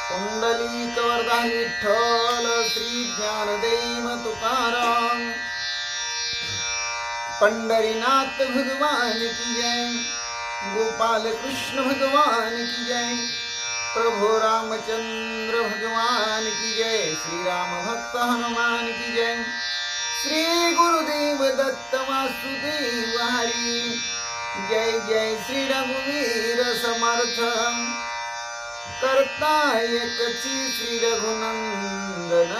पुंडलिक वरदानी विठ्ठल श्री ज्ञानदेव तुकाराम। पंढरीनाथ भगवान की जय, गोपाल कृष्ण भगवान की जय, प्रभु रामचंद्र भगवान की जय, श्री राम भक्त हनुमान की जय, श्री गुरुदेव दत्त वासुदेव हरि। जय जय श्री रघुवीर समर्थ, करता एकची श्री रघुनंदन।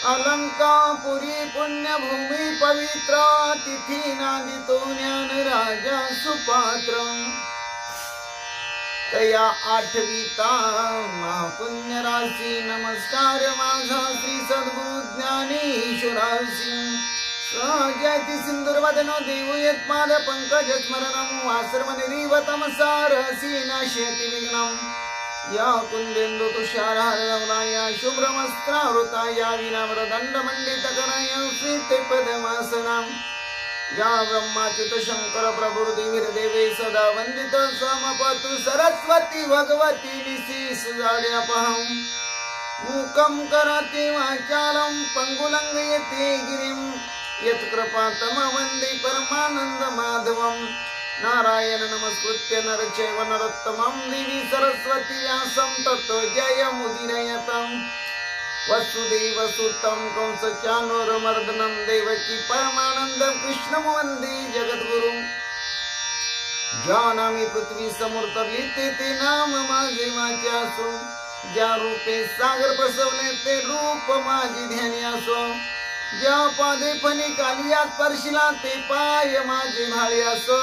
अलंकापुरी पुण्यभूमी पवित्र, तिथी नांदितो ज्ञान राजा सुपात्र। तया आठविता महापुण्य राशी, नमस्कार माझा श्री सद्गुरु ज्ञानेश्वरासी। जयति सिंदूरवदनो देवो यत्पाद पंकज स्मरणं, वासरमनिरीवतम सारसी नाशयति विघ्नं। या कुंदेन्दु तुषारहारधवलाया, शुभ्रवस्त्रावृताया, वीणावरदण्डमण्डितकराया, श्रीते पद्मासनां। या ब्रह्माच्युत शंकर प्रभुर्दिभिर्देवे सदा वंदित, समपतु सरस्वती भगवती निशी सुजाड्यापहं। मूकं करोति वाचालं, पंगुलंघयते गिरिं, यत्कृपातम वन्दे परमानंद माधवं। नारायण नमस्कृत्य नर चैव नरोत्तमं, देवी सरस्वती व्यासं ततो जयमुदीरयतं। वसुदेव सुतं कंसचाणूरमर्दनं, देवकी परमानंदं कृष्णं वन्दे जगद्गुरुं। जानामि पृथ्वी समुद्रलिते ते नाम माझे वाच्यासो, ज्या रूपे सागर बसवले ते रूप माझी ध्यान्यासो। ज्या पादे फणी कालिया स्पर्शिला ते पाय माझे भाळ्यासो,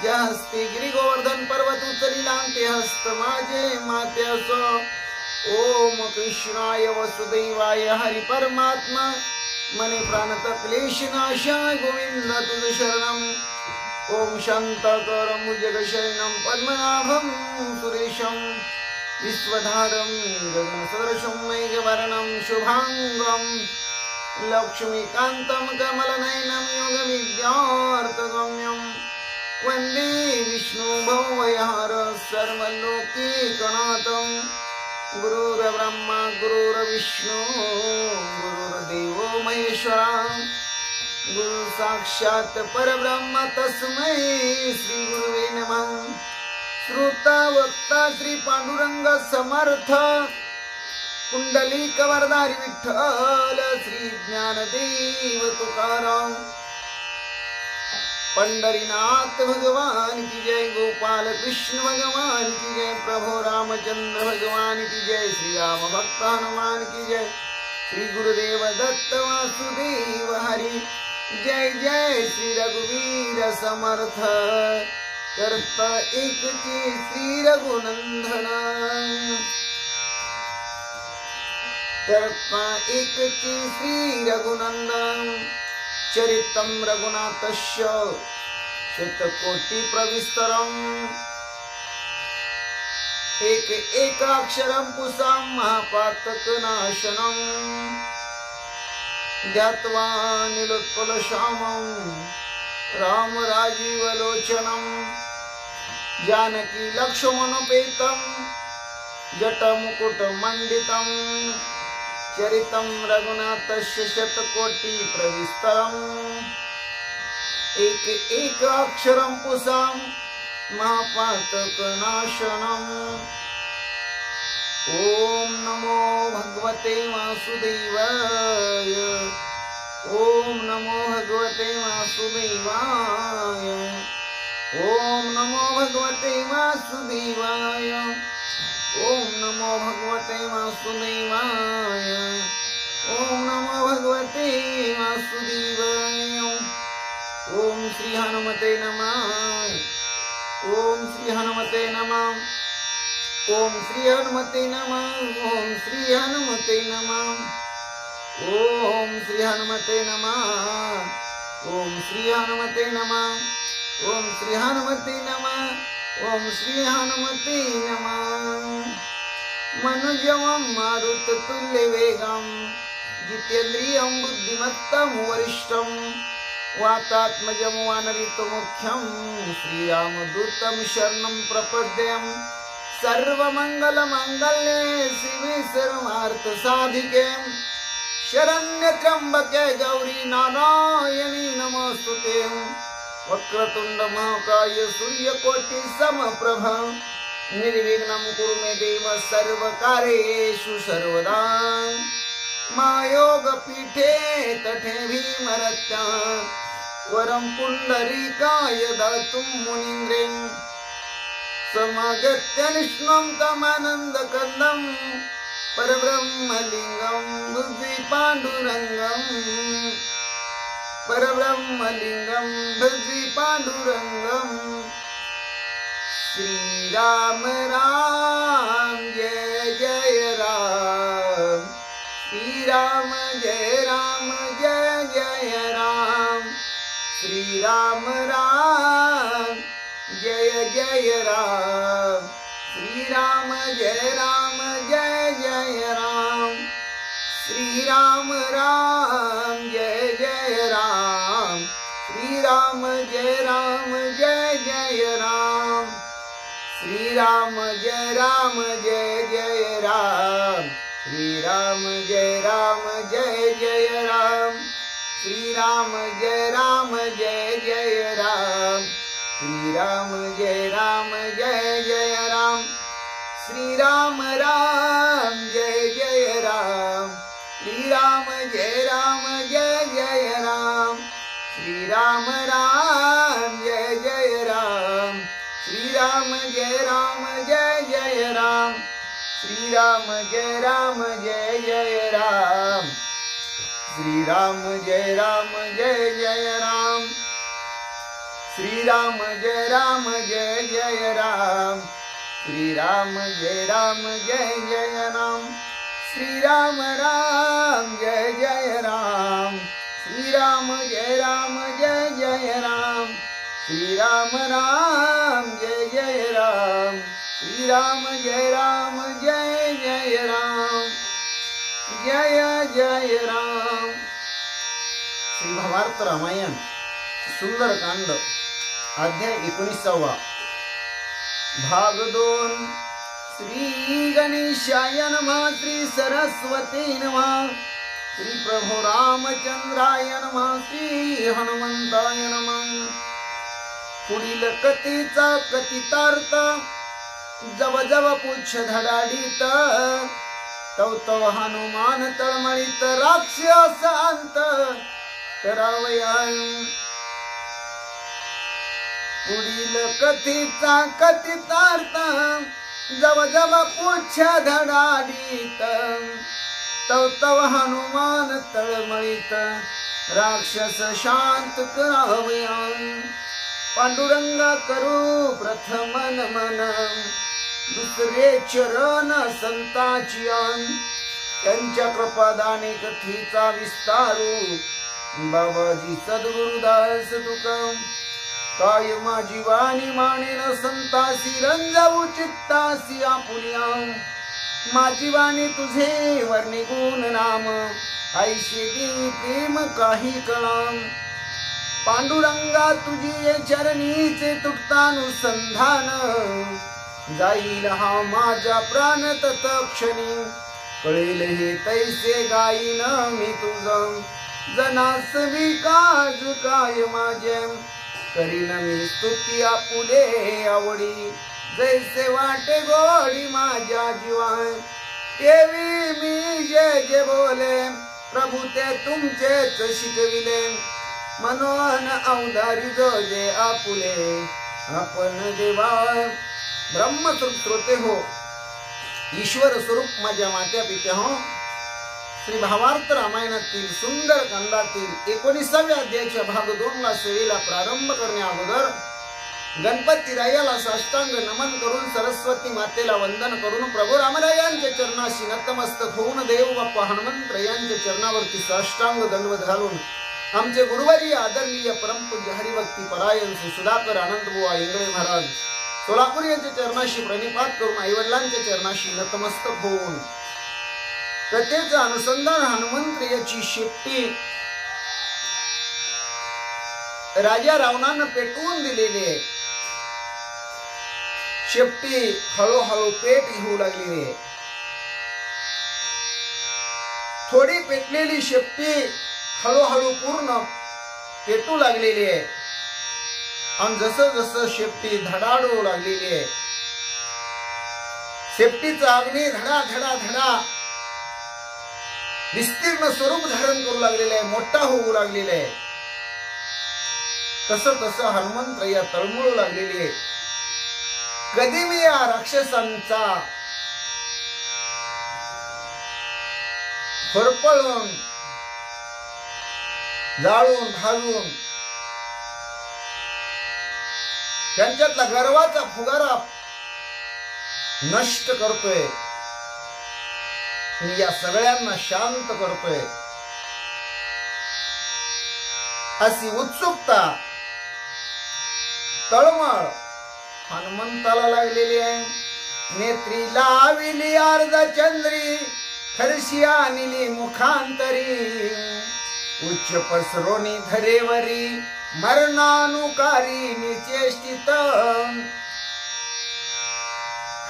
ज्या हस्ते गिरी गोवर्धन पर्वत उचलिला ते हस्त माझे मात्यासो। ओम कृष्णाय वसुदेवाय हरि परमात्मा, मने प्राणत क्लेश नाशाय गोविंद तुझ शरणं। ओम शांताकार भुजगशयनं पद्मनाभं सुरेशं, विश्वधारं गगनसदृशं मेघवर्णं शुभांगं। लक्ष्मीकान्तं कमलनयनं योगविद्यार्थगम्यं, वन्दे विष्णुभवभयहर सर्वलोकैकनाथं। गुरुर्ब्रह्मा गुरुर्विष्णु गुरुर्देवो महेश्वरा, गुरु साक्षात् परब्रह्म तस्मै श्री गुरुवे नमः। श्रोता वक्ता श्री पांडुरंग समर्थ, पुंडलिक वरदारी विठ्ठल श्री ज्ञानदेव तुकाराम। पंढरीनाथ भगवान की जय, गोपाल कृष्ण भगवान की जय, प्रभु रामचंद्र भगवान की जय, श्री राम भक्त हनुमान की जय, श्री गुरुदेव दत्त वासुदेव हरि। जय जय श्री रघुवीर समर्थ, करता एकची श्री रघुनंदन। करता एकची श्री रघुनंदन, चरितं रघुनाथस्य शतकोटि प्रविस्तरम्। एक अक्षरं पुंसां महापातकनाशनं, ध्यात्वा नीलोत्पलश्यामं राम राजीवलोचनं। जानकी लक्ष्मणोपेतं जटमुकुटमण्डितं, चरितं रघुनाथस्य शतकोटि प्रविस्तरम्। एक अक्षरं पुंसां महापातकनाशनम्। ओम नमो भगवते वासुदेवाय, ओम नमो भगवते वासुदेवाय, ओम नमो भगवते वासुदेवाय, ओम नमो भगवते वासुदेवाय, ओम नमो भगवते वासुदेवाय। ओम श्री हनुमते नमः, ओम श्री हनुमते नमः, ओम श्री हनुमते नमः, ओम श्री हनुमते नमः, ओम श्री हनुमते नमः, ओम श्री हनुमते नमः, ओम श्री हनुमते नमः, ओम श्री हनुमते नमः। मनुजवं मारुततुल्यवेगं, जितेन्द्रियं बुद्धिमत्तं वरिष्ठं, वातात्मजं वानरयुतमुख्यं, श्रीरामदूतं शरणं प्रपद्यं। सर्व मंगल मांगल्ये शिवे सर्वार्थ साधिके शरण्य त्र्यंबके गौरी नारायणी नमोस्तुते वक्रतुंड महाकाय सूर्यकोटि समप्रभ निर्विघ्नं कुरु मे देव सर्वकार्येषु सर्वदा मायोग पीठे तठे भीमरत्या वरं पुंडरीकाय दातुं मुनीन्द्रे समागत्य निष्णं तमानन्दकन्दं परब्रह्मलिंगं बुद्धि पाण्डुरङ्गं परब्रह्मलिंगं बुद्धि पाण्डुरङ्गं श्री राम राम जय जय राम श्री राम जय जय राम श्री राम राम जय जय राम श्री राम जय जय राम श्री राम जय जय राम श्री राम जय जय राम श्री राम जय जय राम श्री राम जय जय राम श्री राम जय जय राम श्री राम जय जय राम श्री राम जय जय राम श्री राम जय जय राम श्री राम जय जय राम श्री राम जय जय राम श्री राम जय जय राम श्री राम जय जय राम श्री राम जय जय राम श्री राम जय जय राम श्री राम जय जय राम श्री राम जय जय राम श्री राम जय जय राम श्री राम जय जय राम जय जय राम। श्री भावार्थ रामायण सुंदरकांड अध्याय 19 भाग 2। श्री गणेशाय नमः श्री सरस्वती नमः श्री प्रभु रामचंद्राय नमः श्री हनुमंताय नमः। पुढील कथेचा कथितार्थ जव जव पुच्छ धडाडीत तव तव हनुमान तळमळीत राक्षस अंत करावया। पुढील कथेचा कथितार्थ जव जव पुच्छ धडाडीत तव तव हनुमान तळमळीत राक्षस शांत करावया। पांडुरंगा करू प्रथम नमन दुसरे चरण संताची त्यांच्या कृपादाने कथेचा विस्तारू बाबाजी सद्गुरुदास तुका काय माझी वाणी मानेन संतासी रंजावू चित्तासी आपुल्या माझी वाणी तुझे वर्णी गुण नाम ऐशी दी प्रेम काही कळाम। पांडुरंगा तुझी चरणीचे तुटतानुसंधान जाईल हा माझा प्राण तत्क्षणी कळेल हे तैसे गाईन मी तुझं जनास विकाज काय माझे करीन मी स्तुती आपुले आवडी जैसे वाटे गोडी माझ्या जीवा तेवी मी जय जय बोले प्रभू ते तुमचेच शिकविले मनोन अवधारी जो जे आपुले आपण देवा। ब्रह्मस्वरूप श्रोते हो ईश्वर स्वरूप माझ्या मात्या पित्या हो श्री भावार्थ रामायणातील सुंदर कांडातील 19व्या अध्यायाच्या भाग 2 ला सेवेला प्रारंभ करण्या अगोदर गणपती रायाला साष्टांग नमन करून सरस्वती मातेला वंदन करून प्रभू रामरायांच्या चरणाशी नतमस्तक होऊन देव बाप्पा हनुमंतरायांच्या चरणावरती साष्टांग दंडवत घालून आमचे गुरुवारी आदरणीय परमपूज्य हरिभक्ती परायण श्री सुधाकर आनंदबुवा इंगळे महाराज सोलापूर यांच्या चरणाशी प्रणिपात करून आईवडिलांच्या चरणाशी नतमस्तक होऊन कथेचं अनुसंधान हनुमंत याची शेपटी राजा रावणानं पेटवून दिलेली आहे। शेपटी हळूहळू पेट घेऊ लागलेली आहे. थोडी पेटलेली शेपटी हळूहळू पूर्ण पेटू लागलेली आहे. आणि जसं जसं शेपटी धडाडू लागलेली आहे, शेपटीचा अग्नी धडा धडा धडा विस्तीर्ण स्वरूप धारण करू लागलेलं आहे, मोठा होऊ लागलेला आहे. तसं तसं हनुमंतराया तळमळू लागलेली आहे. कधी मी या राक्षसांचा फरफळून जाळून भाजून त्यांच्यातला गर्वाचा फुगारा नष्ट करतोय, मी या सगळ्यांना शांत करतोय, अशी उत्सुकता तळमळ हनुमंताला लागलेली आहे. नेत्री लाविली अर्धचंद्री, हर्षी आणली मुखांतरी, उच्च पसरोनी धरेवरी, मरणानुकारी निचेष्टित.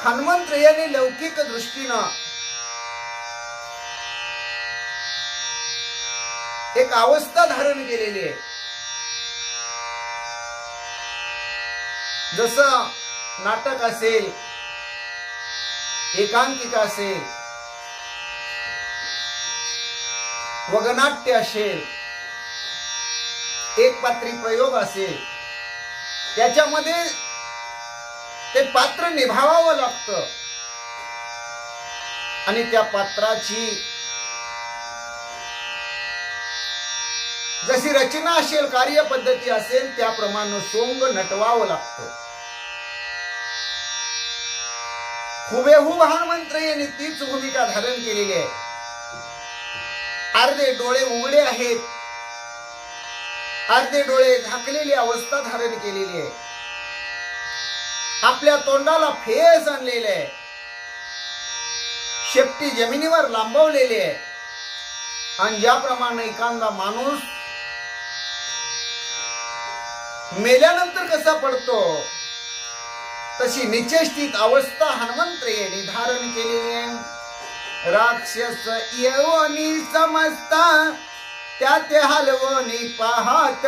हनुमंतरायाने लौकिक दृष्टीनं एक अवस्था धारण केलेली आहे. जसं नाटक असेल, एकांकिका असेल, वगनाट्य असेल, एक पात्री प्रयोग असेल, त्याच्यामध्ये ते पात्र निभावावं लागतं आणि त्या पात्राची जशी रचना असेल, कार्यपद्धती असेल, त्याप्रमाणे सोंग नटवावं लागतं. हुबेहूब हनुमंतरायाने तीच भूमिका धारण केलेली आहे. अर्धे डोळे उघडे आहेत, अर्धे डोळे झाकलेली अवस्था धारण केलेली आहे. आपल्या तोंडाला फेस आणलेले आहे, शेपटी जमिनीवर लांबवलेली आहे. आणि ज्याप्रमाणे एखादा माणूस मेल्यानंतर कसा पडतो, तशी निचेष्टित अवस्था हनुमंतरायाने धारण केलेली आहे. राक्षस येऊनी समजता त्या ते हलवणी पाहत,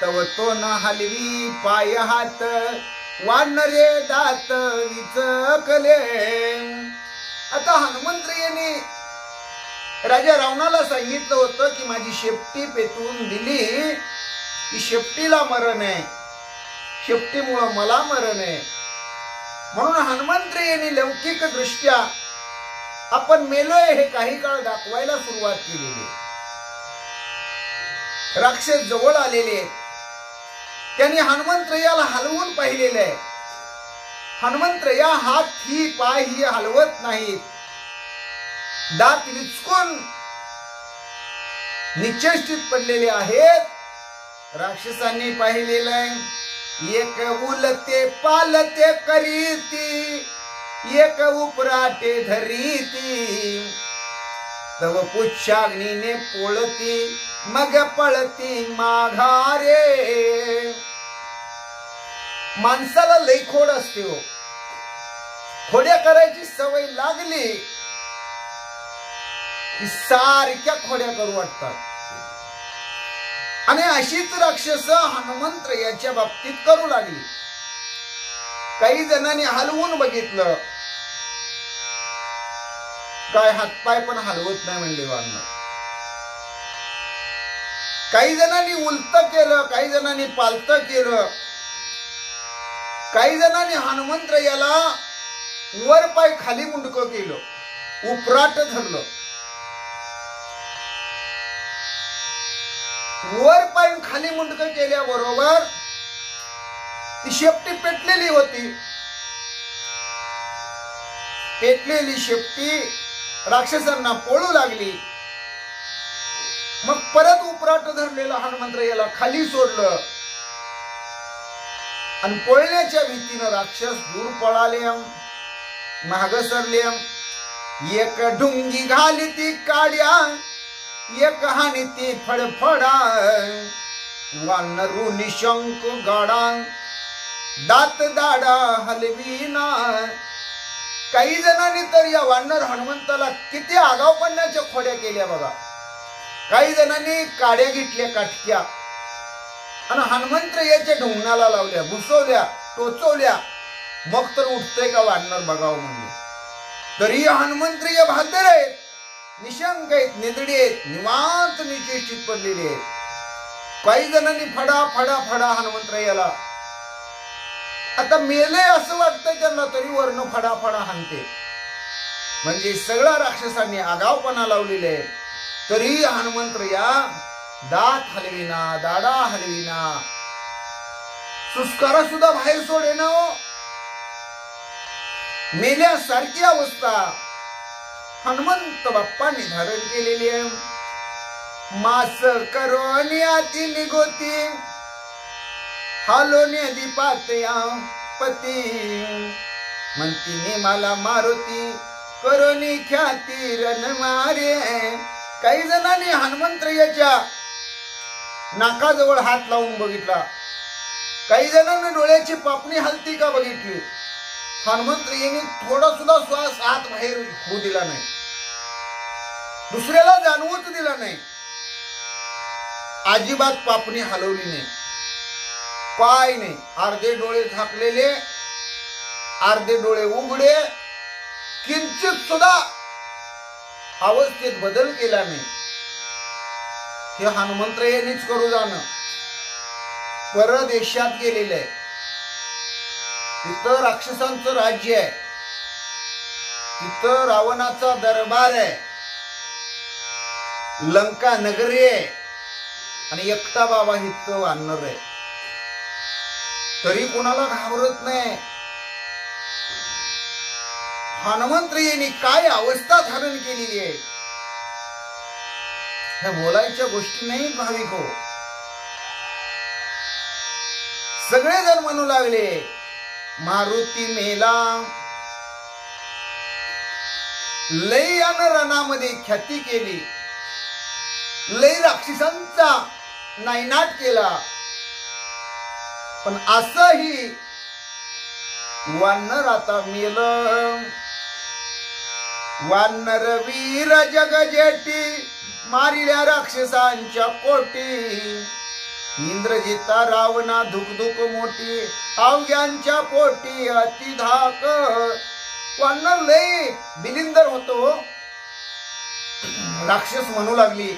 तव तो न हलवी पाय हात, वानरे दात विचकले. आता हनुमंतरायाने राजा रावणाला सांगितलं होतं की माझी शेपटी पेटवून दिली की शेपटीला मरण आहे, शेपटीमुळं मला मरण आहे. म्हणून हनुमंतरायाने लौकिक दृष्ट्या आपण मेलोय हे काही काळ दाखवायला सुरुवात केलेली. राक्षस जवळ आलेले आहेत, त्यांनी हनुमंतरायाला हलवून पाहिलेलं आहे. हनुमंतराया हात ही पाय ही हलवत नाहीत, दात विचकून निचेष्टित पडलेले आहेत. राक्षसांनी पाहिलेलं आहे, एक उलते पालते करीती, एक उपराटे धरीती, तव पुच्छाग्नीने पोळती, मग पळती माघारे. माणसाला लई खोड असते हो, खोड्या करायची सवय लागली की सारख्या खोड्या करू वाटतात. आणि अशीच राक्षस हनुमंतरायाच्या बाबतीत करू लागली. काही जणांनी हलवून बघितलं, काय हातपाय पण हलवत नाही म्हणले वाढणं. काही जणांनी उलट केलं, काही जणांनी पालत केलं, काही जणांनी हनुमंतरायाला वर पाय खाली मुंडकं केलं, उपराट धरलं. वर पाय खाली मुंडकं केल्याबरोबर ती शेपटी पेटलेली होती. पेटलेली शेपटी राक्षसांना पोळू लागली. मग परत उपराट धरलेला हनुमंतरायाला खाली सोडलं आणि पळण्याच्या भीतीनं राक्षस दूर पळाले, माग सरले. एक ढुंगी घाली ती काड्या, एक हानी ती फडफडा, वानरू निशंक गाडा, दात दाडा हलवीना. काही जणांनी तर या वानर हनुमंताला किती आगाऊपणाच्या खोड्या केल्या बघा. काही जणांनी काड्या घेतल्या काटक्या आणि हनुमंतरायाच्या ढोंगणाला लावल्या, घुसवल्या, टोचवल्या. मग तर उठतंय का वानर बघावं म्हणजे. तरी हनुमंतराय बहादर आहेत, निशंक आहेत, निधडी आहेत, निवांत निश्चित पडलेले आहेत. काही जणांनी फडा फडा फडा हनुमंतरायाला, आता मेले असं वाटतंय त्यांना, तरी वर्ण फडा फडा हाणते. म्हणजे सगळ्या राक्षसांनी आगावपणा लावलेले आहे. तरी हनुमंतराया दात हलविना, दाडा हलविना, सुस्कारा सुद्धा बाहेर सोडेना. मेल्यासारखी अवस्था हनुमंत बाप्पांनी धारण केलेली आहे. मास करोनी आती निगोती, हालोनी दीपातया पती, म्हणती मला मारुती करोनी ख्याती रण मारे. काही जणांनी हनुमंतरायाच्या नाकाजवळ हात लावून बघितला. काही जणांनी डोळ्याची पापणी हलती का बघितली. हनुमंतरायाने थोडा सुद्धा श्वास आत बाहेर होऊ दिला नाही, दुसऱ्याला जाणवूच दिला नाही. अजिबात पापणी हलवली नाही, काय नाही. अर्धे डोळे झाकलेले, अर्धे डोळे उघडे, किंचित सुद्धा अवस्थेत बदल केला नाही. हे हनुमंतरायानेच करू जाणं. परदेशात गेलेलं आहे, तिथं राक्षसांचं राज्य आहे, तिथं रावणाचा दरबार आहे, लंका नगरी आहे, आणि एकटा बाबा इथं वानर आहे. तरी कोणाला घाबरत नाही. हनुमंतरायाने काय अवस्था धारण केलेली आहे. ह्या बोलायच्या गोष्टी नाही भाविक हो. सगळेजण म्हणू लागले मारुती मेला. लई यानं रणामध्ये ख्याती केली, लई राक्षसांचा नायनाट केला. पण असंही वानर आता मेलं. वानर वीर जगजेटी, मारिल्या राक्षसांच्या कोटी. इंद्रजिता रावणा धुकधुक मोठी, अवघ्यांच्या पोटी अति धाक. वानर लई बिलिंदर होतो. राक्षस म्हणू लागली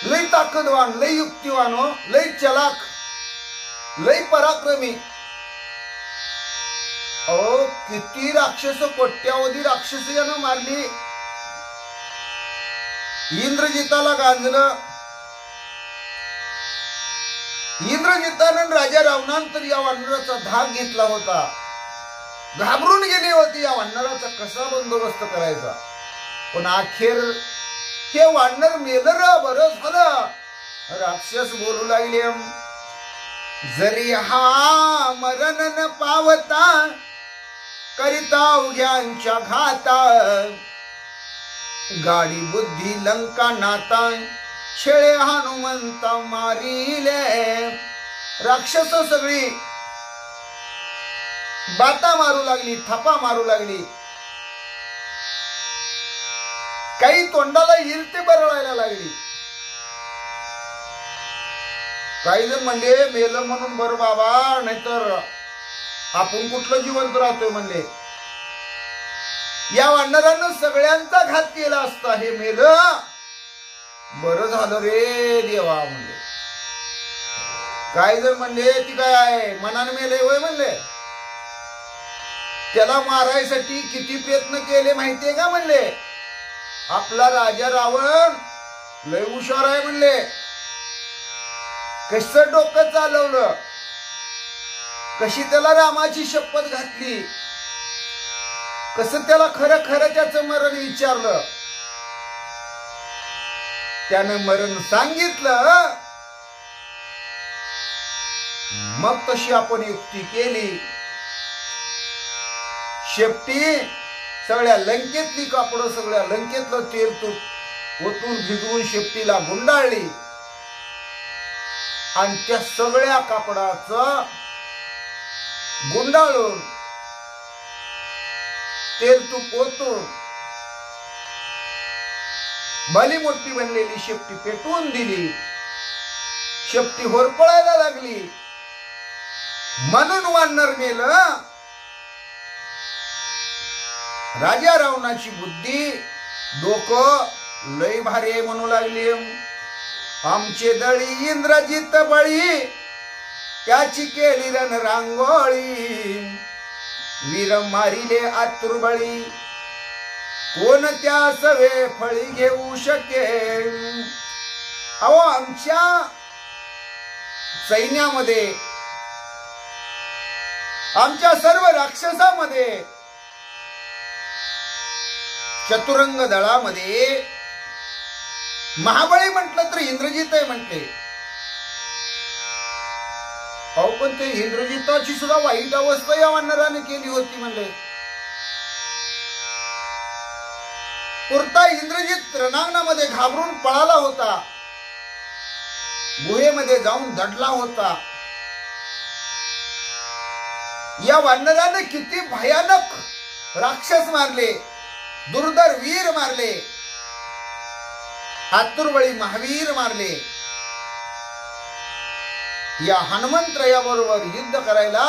लई ताकदवान, लई युक्तिवान हो, लई चलाक, लई पराक्रमी. अहो किती राक्षस, कोट्यावधी राक्षस यानं मारली. इंद्रजिताला गांजलं. इंद्रजितानं राजा रावणानं तर या वानराचा धाक घेतला होता. घाबरून गेली होती या वानराचा कसा बंदोबस्त करायचा. पण अखेर हे वानर मेलं, बरं झालं. राक्षस बोलू लागले जरी हा मरण न पावता, करिता उघ्यांच्या घाता. गाडी बुद्धी लंका नाता, छेळे हनुमंता मारिले. राक्षस सगळी बाता मारू लागली, थापा मारू लागली. काही तोंडाला येईल ते बरळायला लागली. काही जण म्हणले मेलं म्हणून बर बाबा, नाहीतर आपण कुठलं जिवंत राहतोय म्हणले. या वानरानं सगळ्यांचा घात केला असता, हे मेलं बरं झालं रे देवा म्हणले. काही जण म्हणले ती काय आहे मनानं मेले होय म्हणले. त्याला मारायसाठी किती प्रयत्न केले माहितीये का म्हणले. आपला राजा रावण लय हुशार आहे म्हणले. कसं डोकं चालवलं, कशी त्याला रामाची शपथ घातली, कसं त्याला खरं खरं त्याचं मरण विचारलं, त्यानं मरण सांगितलं. मग तशी आपण युक्ती केली. शेपटी सगळ्या लंकेतली कापडं, सगळ्या लंकेतलं तेल तूप ओतून भिजवून शेपटीला गुंडाळली आणि त्या सगळ्या कापडाचं गुंडाळून तेल तूप ओतून भली मोठी बनलेली शेपटी पेटवून दिली. शेपटी होरपळायला लागली म्हणून वानर मेलं. राजा रावणाची बुद्धी डोकं लय भारी आहे म्हणू लागली. आमचे दळी इंद्रजित बळी त्याची केली रण रांगोळी. वीर मारिले आतुरबळी कोण त्या सवे फळी घेऊ शकेल. अहो आमच्या सैन्यामध्ये आमच्या सर्व राक्षसामध्ये चतुरंग दळामध्ये महाबळी म्हटलं तर इंद्रजित आहे म्हटले. अहो पण ते इंद्रजिताची सुद्धा वाईट अवस्था या वानराने केली होती म्हणले. पुरता इंद्रजित रणांगणामध्ये घाबरून पळाला होता. गुहेमध्ये जाऊन दडला होता. या वानराने किती भयानक राक्षस मारले, दुर्धर वीर मारले, आतुरबळी महावीर मारले. या हनुमंतरायाबरोबर युद्ध करायला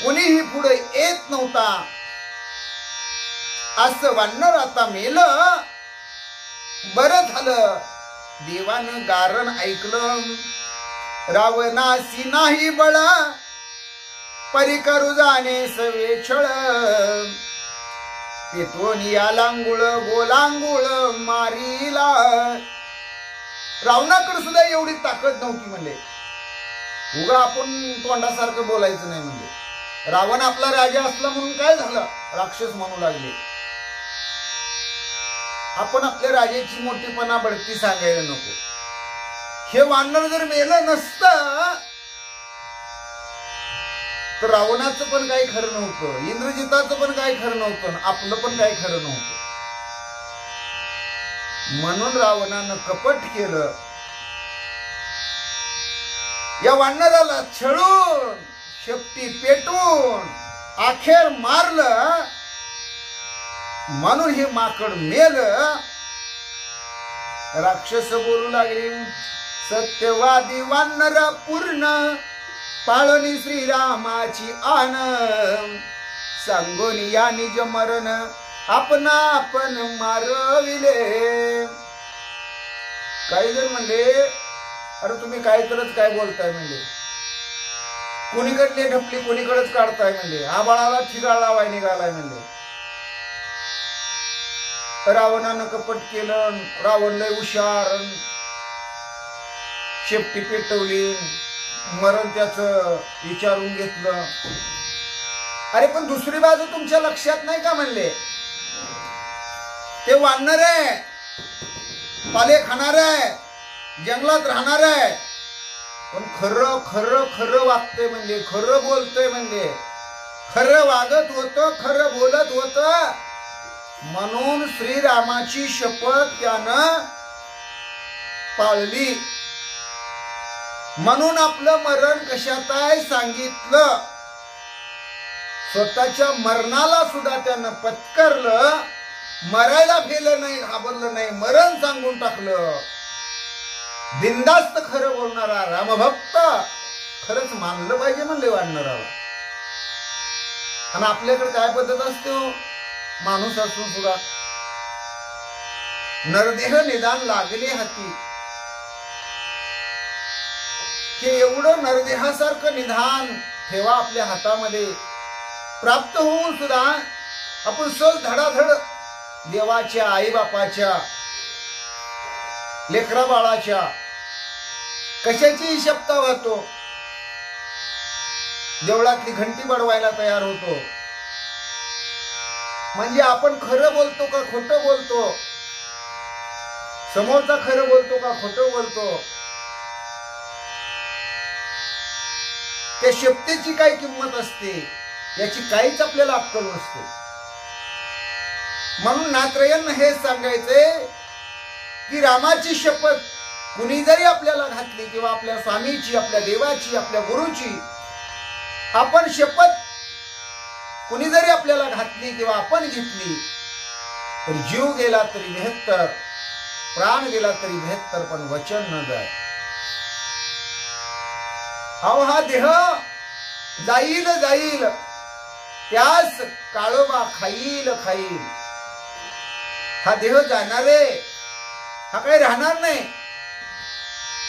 कोणीही पुढे येत नव्हता. असं वानर आता मेलं. बरं झालं देवानं गारण ऐकलं. रावणासी नाही बळ परी करू जाणे सवे छळ. पेतोनिया लांगुळ गोलांगुळ मारीला. रावणाकडे सुद्धा एवढी ताकद नव्हती म्हणले. उगा आपण तोंडासारखं बोलायचं नाही म्हणजे. रावण आपला राजा असला म्हणून काय झालं राक्षस म्हणू लागले. आपण आपल्या राजाची मोठीपणा बढती सांगायला नको. हे वानर जर मेलं नसतं तर रावणाचं पण काही खरं नव्हतं, इंद्रजिताचं पण काही खरं नव्हतं, आपलं पण काही खरं नव्हतं. म्हणून रावणानं कपट केलं. या वानराला छळून शेपटी पेटवून अखेर मारलं. म्हणून हे माकड मेलं. राक्षस बोलू लागले सत्यवादी वानर पूर्ण पाळणी श्रीरामाची आन. सांगून या निज मरण आपण आपण मारविले. काही जण म्हणले अरे तुम्ही काय तरच काय बोलताय म्हणले. कोणीकडले ढपली कोणीकडेच काढताय म्हणले. आबाळाला ठिगाळ लावाय निघालाय म्हणले. रावणानं कपट केलं. रावण लय हुशार. शेपटी पेटवली. मरण त्याच विचारून घेतलं. अरे पण दुसरी बाजू तुमच्या लक्षात नाही का म्हणले. ते वानर आहे, पाले खाणार आहे, जंगलात राहणार आहे, पण खरं खरं खरं वागतंय म्हणले. खरं बोलतोय म्हणले. खरं वागत होतं, खरं बोलत होतं. म्हणून श्रीरामाची शपथ त्यानं पाळली. म्हणून आपलं मरण कशात आहे सांगितलं. स्वतःच्या मरणाला सुद्धा त्यानं पत्करलं. मरायला गेलं नाही, घाबरलं नाही, मरण सांगून टाकलं. बिनधास्त खरं बोलणारा रामभक्त खरंच मानलं पाहिजे म्हणले वानराला. आणि आपल्याकडे काय पद्धत असते हो, माणूस असून सुद्धा नरदेह निदान लागले हाती. हे एवढं नरदेहासारखं निधान ठेवा आपल्या हातामध्ये. प्राप्त होऊन सुद्धा आपण सहज धडाधड देवाच्या, आईबापाच्या, लेकरा बाळाच्या कशाची शपथा वाहतो. देवळातली घंटी बडवायला तयार होतो. म्हणजे आपण खरं बोलतो का खोटं बोलतो, समोरचा खरं बोलतो का खोटं बोलतो. त्या शपथेची काय किंमत असते याची काहीच आपल्याला अक्कल नसते. म्हणून नात्रयन हे सांगायचे की रामाची शपथ कुणी जरी आपल्याला घातली किंवा आपल्या स्वामीची, आपल्या देवाची, आपल्या गुरुची, आपण शपथ कुणी जरी आपल्याला घातली किंवा आपण घेतली तर जीव गेला तरी 72, प्राण गेला तरी 72, पण वचन न जाय. अहो हा देह जाईल जाईल, त्यास काळोबा खाईल खाईल. हा देह जाणार आहे, हा काही राहणार नाही.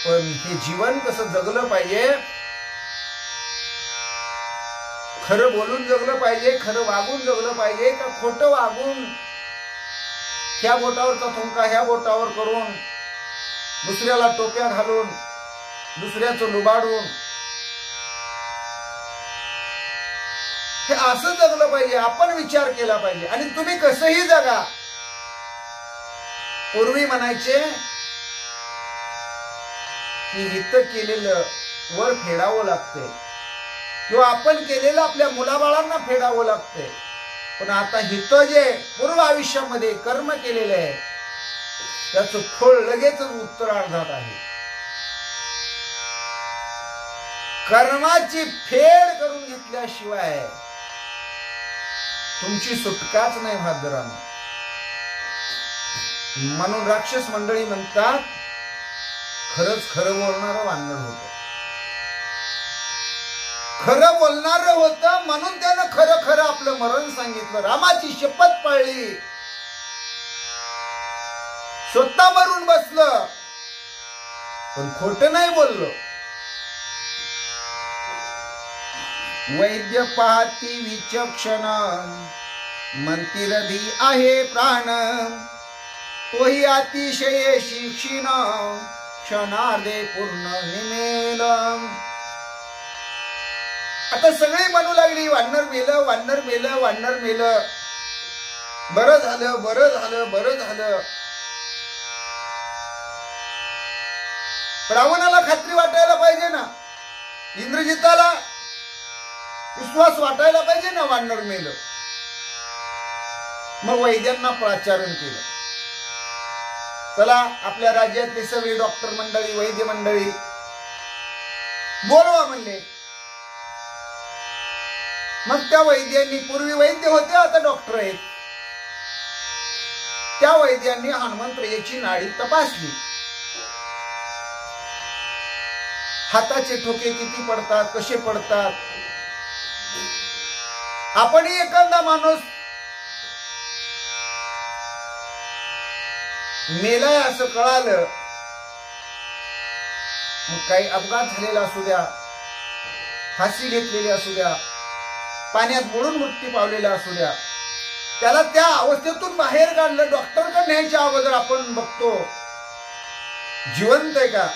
पण हे जीवन कसं जगलं पाहिजे, खरं बोलून जगलं पाहिजे, खरं वागून जगलं पाहिजे का खोटं वागून ह्या बोटावरचा थुंका ह्या बोटावर करून, दुसऱ्याला टोप्या घालून, दुसऱ्याचं लुबाडून, हे असं जगलं पाहिजे. आपण विचार केला पाहिजे. आणि तुम्ही कसंही जगा. पूर्वी म्हणायचे की हित केलेलं वर फेडावं लागते किंवा आपण केलेलं आपल्या मुलाबाळांना फेडावं लागते. पण आता हित जे पूर्व आयुष्यामध्ये कर्म केलेलं आहे त्याचं फळ लगेच उत्तरार्धात आहे. कर्माची फेड करून घेतल्याशिवाय तुमची सुटकाच नाही भाद्रानं. म्हणून राक्षस मंडळी म्हणतात खरंच खरं बोलणारं वानर होतं. खरं बोलणारं होतं म्हणून त्यानं खरं खरं आपलं मरण सांगितलं. रामाची शपथ पाळली, स्वतः मरून बसलं, पण खोटं नाही बोललो. वैद्य पाहती विचक्षण, मंतिरधी आहे प्राण, तोही अतिशय शिक्षिण, क्षणार्धे पूर्ण निमेल. आता सगळे म्हणू लागली वानर मेलं, वानर मेलं, वानर मेलं. बरं झालं, बरं झालं, बरं झालं. रावणाला खात्री वाटायला पाहिजे ना, इंद्रजिताला विश्वास वाटायला पाहिजे ना वानर मेलं. मग वैद्यांना प्राचारण केलं. चला आपल्या राज्यातले सगळे डॉक्टर मंडळी, वैद्य मंडळी बोलवा म्हणले. मग त्या वैद्यांनी, पूर्वी वैद्य होते आता डॉक्टर आहेत, त्या वैद्यांनी हनुमंतरायाची नाडी तपासली. हाताचे ठोके किती पडतात, कसे पडतात. आपणही एखादा माणूस मेलाय असं कळालं, मग काही अपघात झालेला असू द्या, फाशी घेतलेली असू द्या, पाण्यात बुडून मृत्यू पावलेला असू द्या, त्याला त्या अवस्थेतून बाहेर काढलं. डॉक्टरकडे न्यायच्या अगोदर आपण बघतो जिवंत आहे का,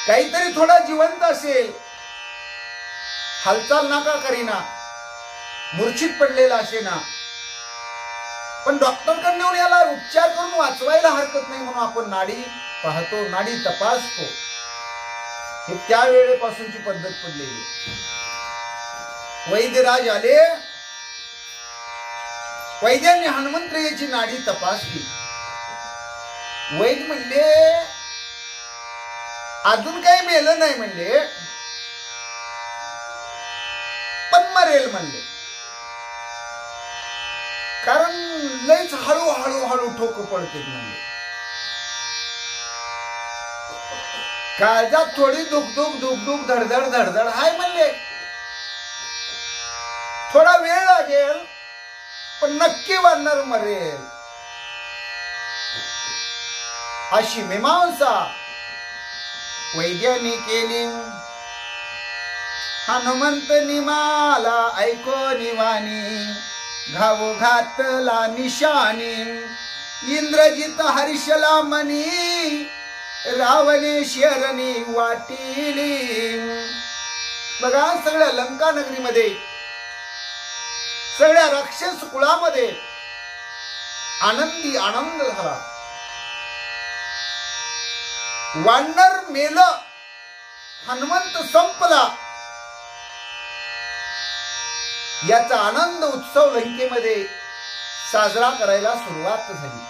काहीतरी थोडा जिवंत असेल, हालचाल नाका करीना, मूर्छित पडलेला असे ना, पण डॉक्टरकडे नेऊन याला उपचार करून वाचवायला हरकत नाही म्हणून आपण नाडी पाहतो, नाडी तपासतो. हे त्या वेळेपासूनची पद्धत पडलेली. वैद्यराज आले, वैद्यांनी हनुमंतरायाची नाडी तपासली. वैद्य म्हणले अजून काही मेलं नाही म्हणले, पण मरेल म्हणले, कारण लयच हळूहळू हळू ठोक पडते म्हणले. काळजात थोडी दुख दुख दुख दुख धडधड धडधड हाय म्हणले, थोडा वेळ लागेल पण नक्की वानर मरेल. अशी मीमांसा वैद्यानी केली. हनुमंत निमाला ऐको निवानी, घाव घातला निशानी, इंद्रजित हर्षला मनी, रावणे शरणी वाटिली. बघा सगळ्या लंका नगरीमध्ये, सगळ्या राक्षस कुळामध्ये आनंदी आनंद झाला. वानर मेल, हनुमंत संपला, याचा आनंद उत्सव लंकेमध्ये साजरा करायला सुरुवात झाली.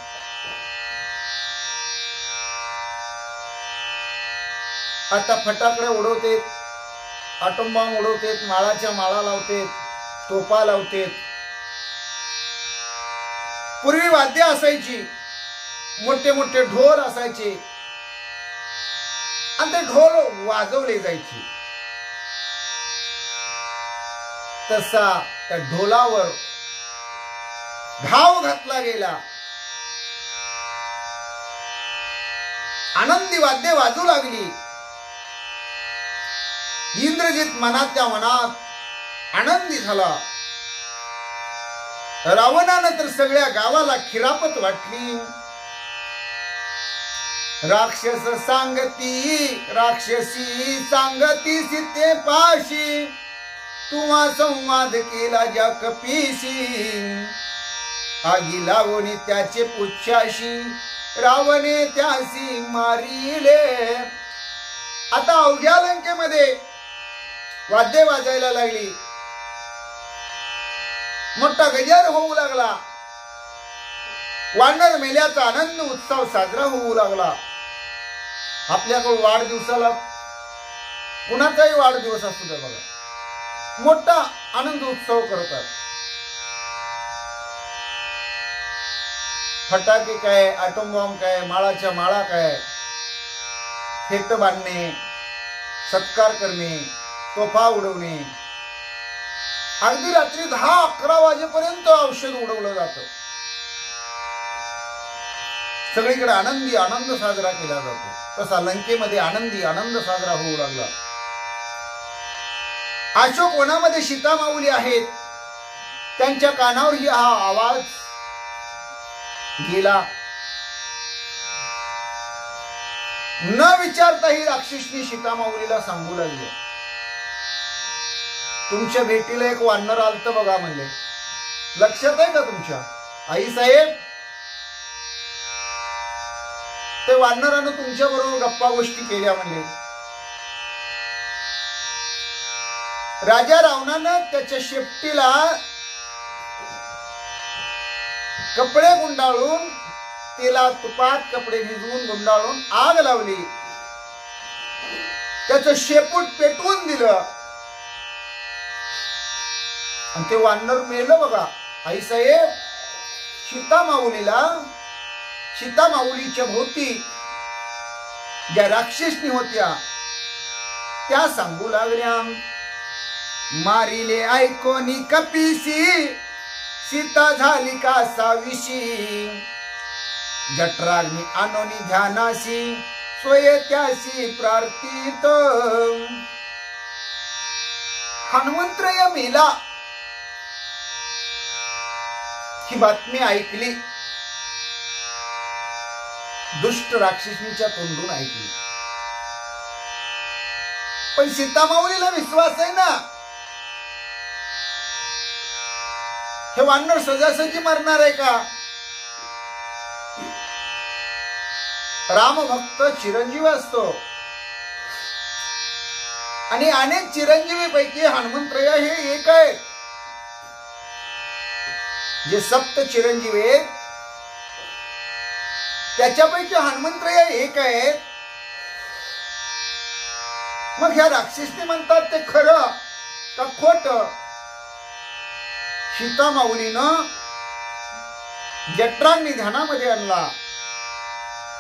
आता फटाकडे उडवतेत, आटोम बॉम्ब उडवतेत, माळाच्या माळा लावतेत, तोफा लावतेत. पूर्वी वाद्य असायची, मोठे मोठे ढोल असायचे आणि ते ढोल वाजवले जायचे. तसा त्या ढोलावर घाव घातला गेला. आनंदी वाद्य वाजू लागली. इंद्रजित मनातल्या मनात आनंदी झाला. रावणानं तर सगळ्या गावाला खिरापत वाटली. राक्षस सांगती राक्षसी सांगती सीते पाशी, तुवा संवाद केला ज्या कपीशी. आगी लावणी त्याचे पुच्छाशी, रावणे त्यासी मारिले. आता अवघ्या लंकेमध्ये वाद्य वाजायला लागली. मोठा गजर होऊ लागला. वानर मेल्याचा आनंद उत्सव साजरा होऊ लागला. आपल्याकडे वाढदिवसाला कुणाचाही वाढदिवस असू द्या बघा, मोठा आनंद उत्सव करतात. फटाके काय, आटोम बॉम्ब काय, माळाच्या माळा काय, फेट बांधणे, सत्कार करणे, तोफा उडवणे. अगदी रात्री 10-11 वाजेपर्यंत औषध उडवलं जातं. सगळीकडे आनंदी आनंद साजरा केला जातो. तसा लंकेमध्ये आनंदी आनंद साजरा होऊ लागला. अशोक वनामध्ये सीता माऊली आहेत. त्यांच्या कानावरही हा आवाज गेला. न विचारता ही राक्षसनी सीता माऊलीला सांगू लागली, तुमच्या भेटीला एक वानर आलत बघा म्हणले. लक्षात आहे का तुमच्या आई साहेब? ते वानरानं तुमच्या बरोबर गप्पा गोष्टी केल्या म्हणले. राजा रावणानं त्याच्या शेपटीला कपडे गुंडाळून, तेला तुपात कपडे भिजवून गुंडाळून आग लावली. त्याचं शेपूट पेटवून दिलं आणि ते वानर मेलं बघा. आई साहेब, सीता माऊलीच्या भोवती ज्या राक्षसनी होत्या त्या सांगू लागल्या, मारिले ऐकोनी कपीसी, सीता झाली का साविशी. जठराग्नी आणोनी ध्यानासी, सोये त्यासी प्रार्थित. हनुमंतराय मेला ही बातमी ऐकली. दुष्ट राक्षसनीच्या तोंडून ऐकली. पण सीता माऊलीला विश्वास आहे ना, हे वानर सहजासहजी मरणार आहे का? रामभक्त चिरंजीवी असतो आणि अनेक चिरंजीवी पैकी हनुमंतराय हे एक आहे. जे सप्त चिरंजीवी आहेत त्याच्यापैकी हनुमंतराय एक आहेत. मग ह्या राक्षसने म्हणतात ते खरं का खोट? सीता माऊलीनं जठराग्नी ध्यानामध्ये आणला.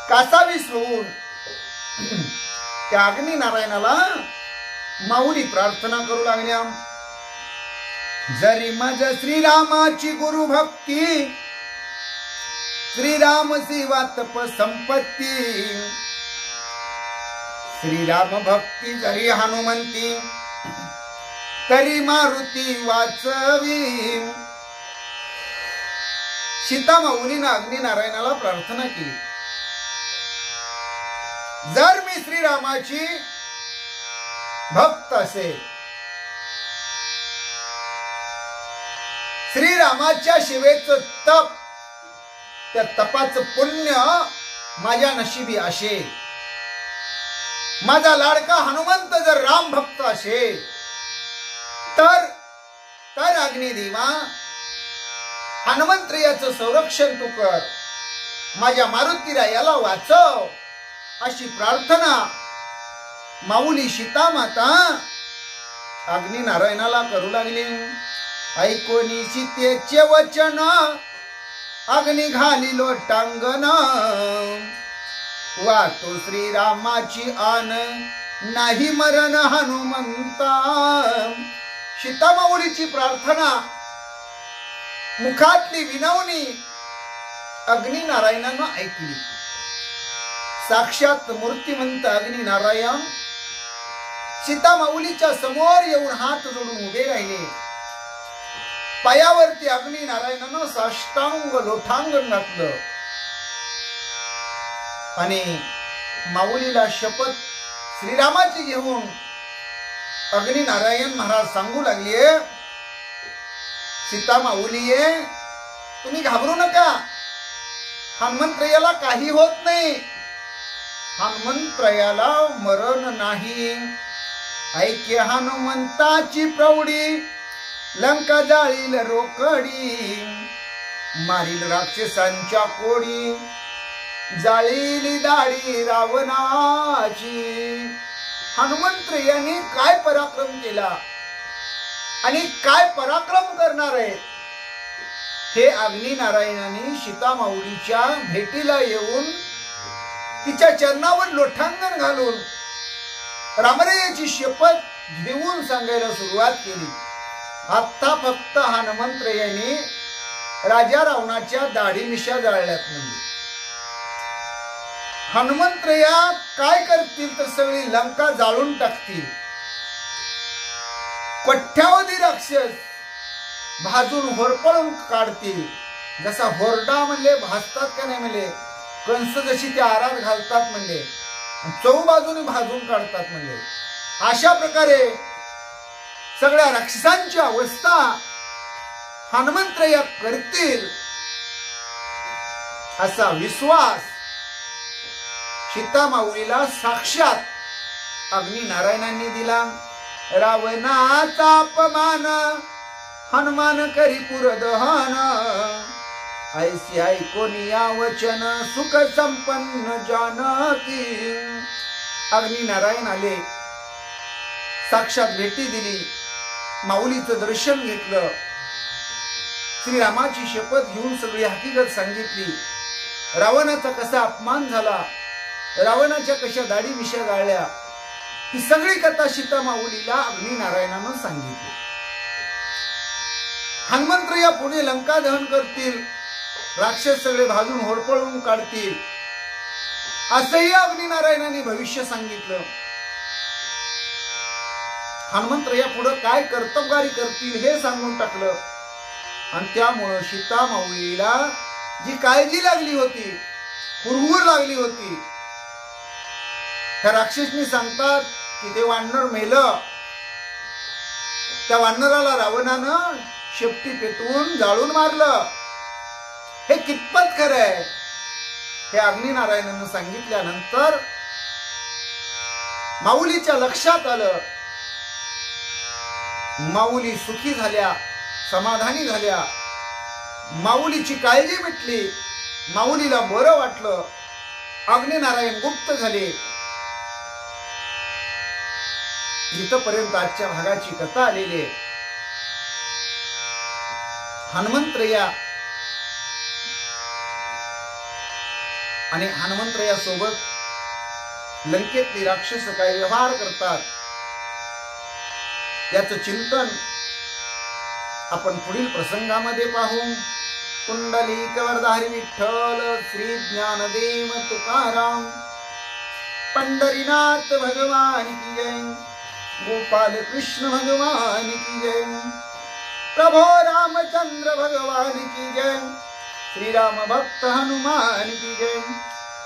कासावीस होऊन त्या अग्नी नारायणाला माऊली प्रार्थना करू लागल्या, जरी मज श्रीरामाची गुरु भक्ती, श्रीराम सेवा तप संपत्ती, श्रीराम भक्ती जरी हनुमंती, तरी मारुती वाचवी. सीता माऊलीनं अग्नी नारायणाला प्रार्थना केली, जर मी श्रीरामाची भक्त असेल, श्रीरामाच्या शिवेचं तप, त्या तपाचं पुण्य माझ्या नशिबी असेल, माझा लाडका हनुमंत जर राम भक्त असेल, तर अग्निदेवा हनुमंतरायाचं संरक्षण तू कर, माझ्या मारुतीरायाला वाचव, अशी प्रार्थना माऊली सीता माता अग्नी नारायणाला करू लागली, ऐकोनी सीतेचे वचन अग्नी घाली लोटांगण, वाटो श्रीरामाची आन नाही मरण हनुमंता। सीता माऊलीची प्रार्थना, मुखातली विनवणी अग्नी नारायणानं ऐकली। साक्षात मूर्तिमंत अग्नी नारायण सीता माऊलीच्या समोर येऊन हात जोडून उभे राहिले। पायावरती अग्नी नारायणानं साष्टांग लोटांगण घातलं आणि माऊलीला शपथ श्रीरामाची घेऊन अग्नी नारायण महाराज सांगू लागले, सीता माऊली तुम्ही घाबरू नका, हनुमंतरायाला काही होत नाही, हनुमंतरायाला मरण नाही। ऐके हनुमंताची प्रौढी लंका जाळील रोकडी, मारील राक्षसांच्या कोडी जाळीली दाढी रावणाची। हनुमंतरायाने काय पराक्रम केला आणि काय पराक्रम करणार आहे हे अग्नी नारायणाने सीता माऊलीच्या भेटीला येऊन तिच्या चरणावर लोटांगण घालून रामरायाची शपथ घेऊन सांगायला सुरुवात केली। आता फक्त हनुमंतरायाने राजा रावणाच्या दाढी मिशा जाळल्यात, म्हणजे हनुमंतराया काय करतील तर सगळी लंका जाळून टाकतील, कोट्यावधी राक्षस भाजून होरपळून काढतील। जसा होरडा म्हणले भाजतात का नाही म्हणले, कंस जशी त्या आरात घालतात म्हणले, चौबाजूने भाजून काढतात म्हणले, अशा प्रकारे सगळ्या राक्षसांची अवस्था हनुमंतराया करतील असा विश्वास सीता माऊलीला साक्षात अग्नी नारायणांनी दिला। रावणाचा अपमान हनुमान करी पुरदहन, ऐसी ऐकोनी या वचन सुख संपन्न जानकी। अग्नी नारायण आले, साक्षात भेटी दिली, माऊलीचं दर्शन घेतलं, श्रीरामाची शपथ घेऊन सगळी हकीकत सांगितली। रावणाचा कसा अपमान झाला, रावणाच्या कशा दाढी मिशा गाळल्या, ही सगळी कथा सीता माऊलीला अग्नी नारायणानं सांगितली। हनुमंतराया पुढे लंका दहन करतील, राक्षस सगळे भाजून होरपळून काढतील, असंही अग्नी नारायणाने भविष्य सांगितलं। हनुमंतराया पुढे काय कर्तबगारी करतील हे सांगून टाकलं आणि त्यामुळे सीता माऊलीला जी काळजी लागली होती, हुरहुर लागली होती, त्या राक्षसनी सांगतात की ते वानर मेलं, त्या वानराला रावणानं शेपटी पेटवून जाळून मारलं, हे कितपत खरं आहे हे अग्नी नारायणानं सांगितल्यानंतर माऊलीच्या लक्षात आलं। माऊली सुखी झाल्या, समाधानी झाल्या, माऊलीची काळजी मिटली, माऊलीला बरं वाटलं, अग्नी नारायण गुप्त झाले। इथपर्यंत आजच्या भागाची कथा आलेली आहे। हनुमंतराया आणि हनुमंतराया सोबत लंकेतली राक्षस काय व्यवहार करतात याचं चिंतन आपण पुढील प्रसंगामध्ये पाहू। कुंडलिक वरधारी विठ्ठल श्री ज्ञानदेव तुकाराम, पंढरीनाथ भगवान की जय, गोपाल कृष्ण भगवान की जय, प्रभो रामचंद्र भगवान की जय, श्री राम भक्त हनुमान की जय,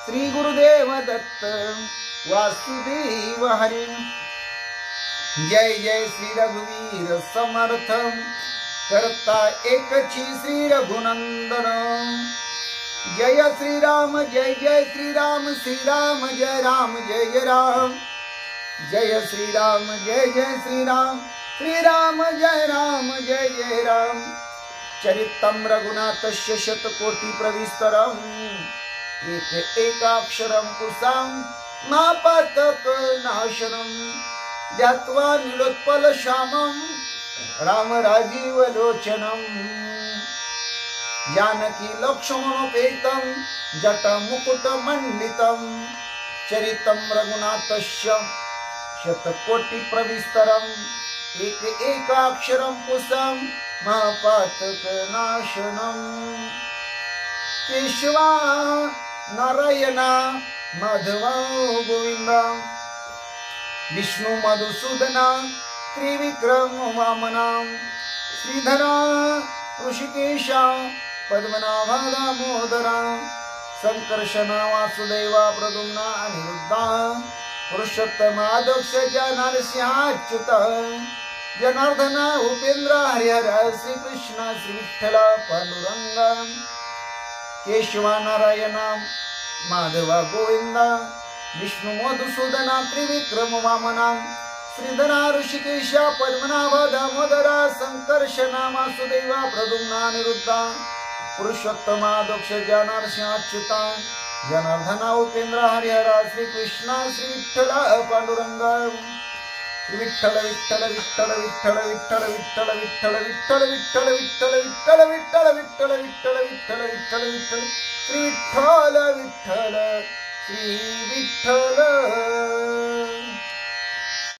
श्री गुरुदेव दत्त वासुदेव हरि। जय जय श्री रघुवीर समर्थ, करता एकची श्री रघुनंदन। जय श्री राम जय जय श्री राम, श्री राम जय राम जय जय राम, जय श्री राम जय जय श्री राम, श्री राम जय जय राम। चरितं रघुनाथस्य शतकोटि प्रविस्तरम्, एकाक्षरं कुसां महापातक नाशनम ध्यात्वा नीलोत्पल श्यामम राम राजीव लोचनम जानकी लक्ष्मणोपेतं जटा मुकुट मंडितं चरितं रघुनाथस्य शतकोटि प्रविस्तरम एक एकाक्षरम पुसम महापातक नाशनम केशवा नारायणा माधवा गोविंदा विष्णु मधुसूदना त्रिविक्रम वामना श्रीधरा ऋषिकेशा पद्मनाभा दामोदरा संकर्षणा वासुदेवा प्रद्युम्ना अनिरुद्धा पुरुषोत्तमादक्ष नरसिंहाच्युत जनार्दना उपेंद्र हरिहर श्रीकृष्ण श्री विठ्ठल पांडुरंग केशवा नारायणा माधवा गोविंदा विष्णु मधुसूदना त्रिविक्रम वामना श्रीधरा ऋषिकेशा पद्मनाभा दामोदरा संकर्षणा वासुदेवा प्रद्युम्ना अनिरुद्धा पुरुषोत्तमादक्ष नरसिंहाच्युता जनार्दना उपेंद्र हरिहर श्रीकृष्ण श्री विठ्ठल पांडुरंग विठ्ठल विठ्ठल विठ्ठल विठ्ठल विठ्ठल विठ्ठल विठ्ठल विठ्ठल विठ्ठल विठ्ठल विठ्ठल विठ्ठल विठ्ठल विठ्ठल विठ्ठल विठ्ठल श्री विठ्ठल विठ्ठल श्री विठ्ठल।